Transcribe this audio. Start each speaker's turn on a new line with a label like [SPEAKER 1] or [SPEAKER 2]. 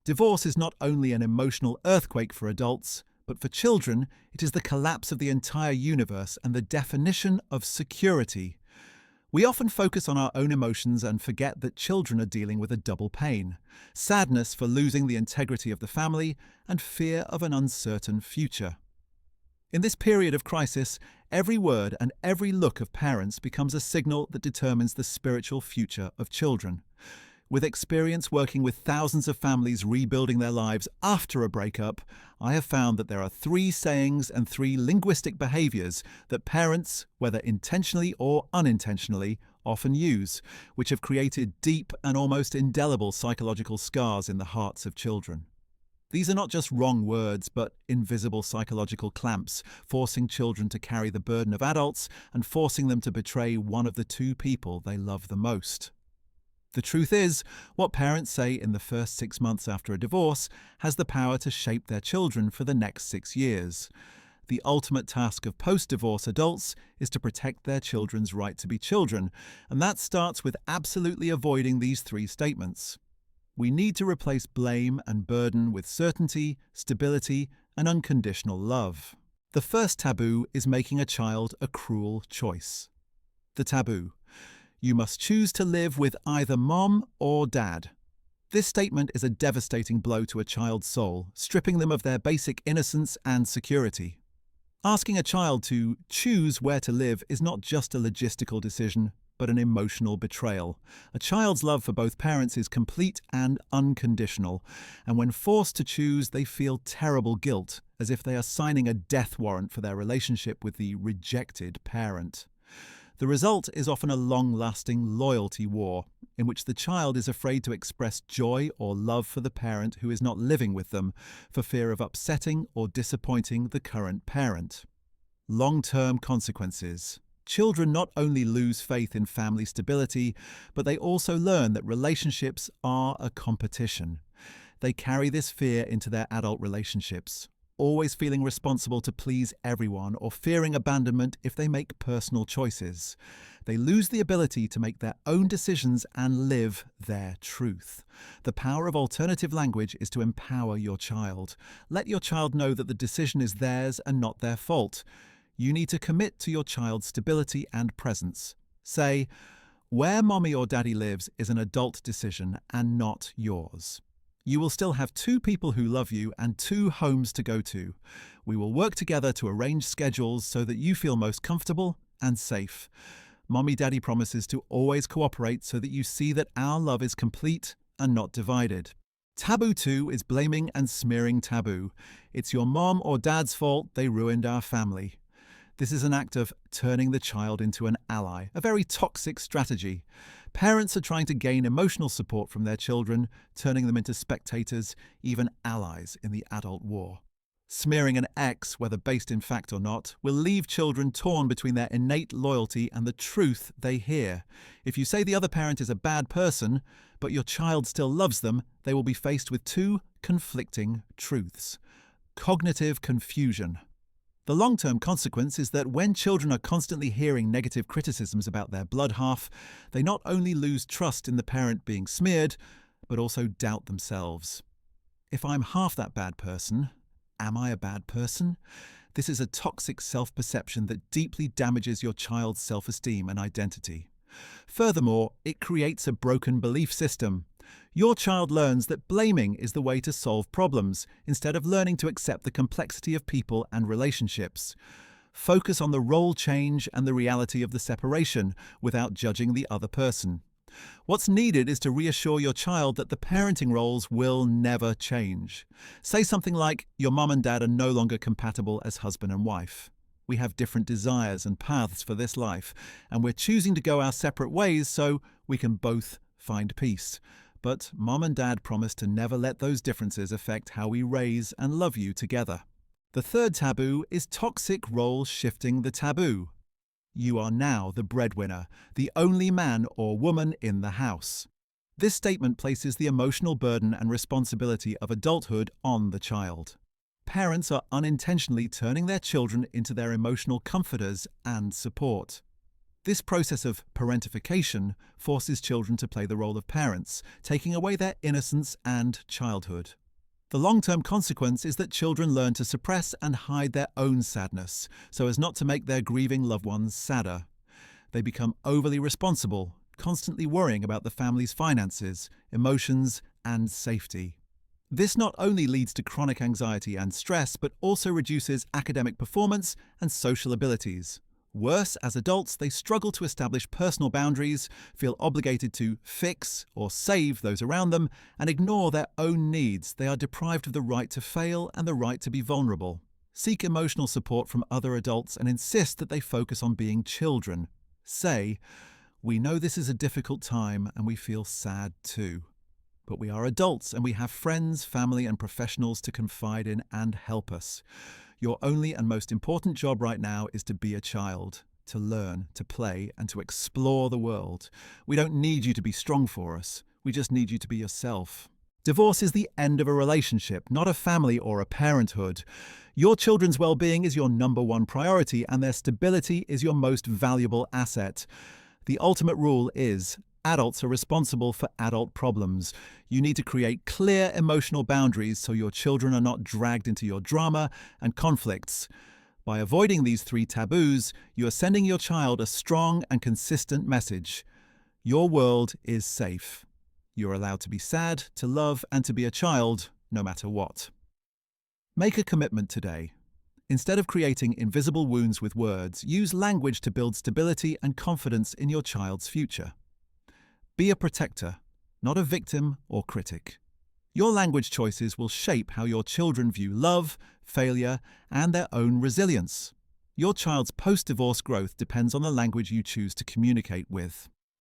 [SPEAKER 1] Divorce is not only an emotional earthquake for adults, but for children, it is the collapse of the entire universe and the definition of security. We often focus on our own emotions and forget that children are dealing with a double pain: sadness for losing the integrity of the family and fear of an uncertain future. In this period of crisis, every word and every look of parents becomes a signal that determines the spiritual future of children. With experience working with thousands of families rebuilding their lives after a breakup, I have found that there are 3 sayings and 3 linguistic behaviors that parents, whether intentionally or unintentionally, often use, which have created deep and almost indelible psychological scars in the hearts of children. These are not just wrong words, but invisible psychological clamps, forcing children to carry the burden of adults and forcing them to betray one of the 2 people they love the most. The truth is, what parents say in the first 6 months after a divorce has the power to shape their children for the next 6 years. The ultimate task of post-divorce adults is to protect their children's right to be children, and that starts with absolutely avoiding these 3 statements. We need to replace blame and burden with certainty, stability, and unconditional love. The first taboo is making a child a cruel choice. The taboo: you must choose to live with either mom or dad. This statement is a devastating blow to a child's soul, stripping them of their basic innocence and security. Asking a child to choose where to live is not just a logistical decision, but an emotional betrayal. A child's love for both parents is complete and unconditional, and when forced to choose, they feel terrible guilt, as if they are signing a death warrant for their relationship with the rejected parent. The result is often a long-lasting loyalty war, in which the child is afraid to express joy or love for the parent who is not living with them, for fear of upsetting or disappointing the current parent. Long-term consequences. Children not only lose faith in family stability, but they also learn that relationships are a competition. They carry this fear into their adult relationships, always feeling responsible to please everyone or fearing abandonment if they make personal choices. They lose the ability to make their own decisions and live their truth. The power of alternative language is to empower your child. Let your child know that the decision is theirs and not their fault. You need to commit to your child's stability and presence. Say, where mommy or daddy lives is an adult decision and not yours. You will still have 2 people who love you and 2 homes to go to. We will work together to arrange schedules so that you feel most comfortable and safe. Mommy Daddy promises to always cooperate so that you see that our love is complete and not divided. Taboo 2 is blaming and smearing taboo. It's your mom or dad's fault they ruined our family. This is an act of turning the child into an ally, a very toxic strategy. Parents are trying to gain emotional support from their children, turning them into spectators, even allies in the adult war. Smearing an ex, whether based in fact or not, will leave children torn between their innate loyalty and the truth they hear. If you say the other parent is a bad person, but your child still loves them, they will be faced with 2 conflicting truths. Cognitive confusion. The long-term consequence is that when children are constantly hearing negative criticisms about their blood half, they not only lose trust in the parent being smeared, but also doubt themselves. If I'm half that bad person, am I a bad person? This is a toxic self-perception that deeply damages your child's self-esteem and identity. Furthermore, it creates a broken belief system. Your child learns that blaming is the way to solve problems, instead of learning to accept the complexity of people and relationships. Focus on the role change and the reality of the separation, without judging the other person. What's needed is to reassure your child that the parenting roles will never change. Say something like, your mom and dad are no longer compatible as husband and wife. We have different desires and paths for this life, and we're choosing to go our separate ways so we can both find peace. But mom and dad promise to never let those differences affect how we raise and love you together. The third taboo is toxic role shifting the taboo. You are now the breadwinner, the only man or woman in the house. This statement places the emotional burden and responsibility of adulthood on the child. Parents are unintentionally turning their children into their emotional comforters and support. This process of parentification forces children to play the role of parents, taking away their innocence and childhood. The long-term consequence is that children learn to suppress and hide their own sadness, so as not to make their grieving loved ones sadder. They become overly responsible, constantly worrying about the family's finances, emotions, and safety. This not only leads to chronic anxiety and stress, but also reduces academic performance and social abilities. Worse, as adults, they struggle to establish personal boundaries, feel obligated to fix or save those around them, and ignore their own needs. They are deprived of the right to fail and the right to be vulnerable. Seek emotional support from other adults and insist that they focus on being children. Say, "We know this is a difficult time and we feel sad too. But we are adults and we have friends, family, and professionals to confide in and help us. Your only and most important job right now is to be a child, to learn, to play, and to explore the world. We don't need you to be strong for us. We just need you to be yourself." Divorce is the end of a relationship, not a family or a parenthood. Your children's well-being is your number one priority, and their stability is your most valuable asset. The ultimate rule is adults are responsible for adult problems. You need to create clear emotional boundaries so your children are not dragged into your drama and conflicts. By avoiding these 3 taboos, you are sending your child a strong and consistent message. Your world is safe. You're allowed to be sad, to love, and to be a child, no matter what. Make a commitment today. Instead of creating invisible wounds with words, use language to build stability and confidence in your child's future. Be a protector, not a victim or critic. Your language choices will shape how your children view love, failure, and their own resilience. Your child's post-divorce growth depends on the language you choose to communicate with.